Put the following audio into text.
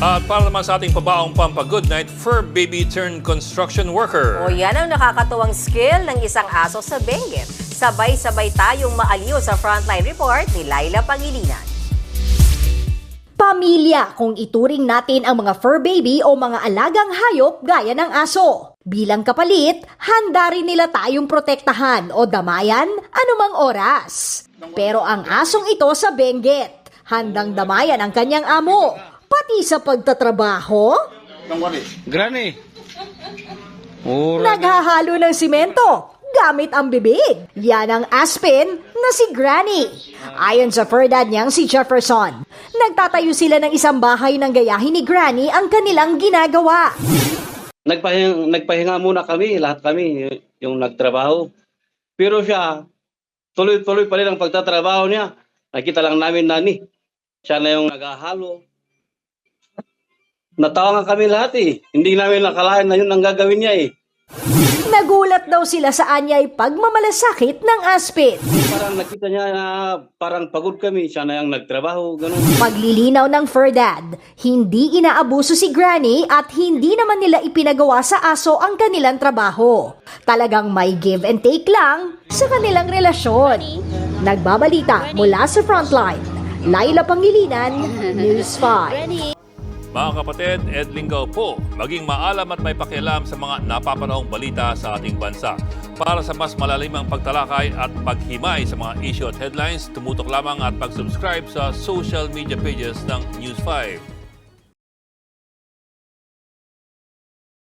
At para naman sa ating pabaong Pampa-Good Night, fur baby turned construction worker. O yan ang nakakatuwang skill ng isang aso sa Benguet. Sabay-sabay tayong maaliw sa Frontline Report ni Laila Pangilinan. Pamilya kung ituring natin ang mga fur baby o mga alagang hayop gaya ng aso. Bilang kapalit, handa rin nila tayong protektahan o damayan anumang oras. Pero ang asong ito sa Benguet, handang damayan ang kanyang amo, pati sa pagtatrabaho. Granny. Naghahalo ng simento gamit ang bibig. Yan ang Aspen na si Granny. Ayon sa fur dad niyang si Jefferson, nagtatayo sila ng isang bahay ng gayahin ni Granny ang kanilang ginagawa. Nagpahinga muna kami, lahat kami, yung nagtrabaho. Pero siya, tuloy-tuloy pa rin ang pagtatrabaho niya. Nakita lang namin nani. Siya na yung naghahalo. Natawa nga kami lahat eh. Hindi namin nakalain na yun ang gagawin niya eh. Nagulat daw sila sa anyay pagmamalasakit ng Aspen. Parang nakita niya na parang pagod kami. Siya na yung nagtrabaho, ganun. Paglilinaw ng fur dad, hindi inaabuso si Granny at hindi naman nila ipinagawa sa aso ang kanilang trabaho. Talagang may give and take lang sa kanilang relasyon. Nagbabalita mula sa Frontline, Laila Pangilinan, News 5. Mga kapatid, Ed Lingaw po, maging maalam at may pakialam sa mga napapanahong balita sa ating bansa. Para sa mas malalimang pagtalakay at paghimay sa mga issue at headlines, tumutok lamang at pag-subscribe sa social media pages ng News 5.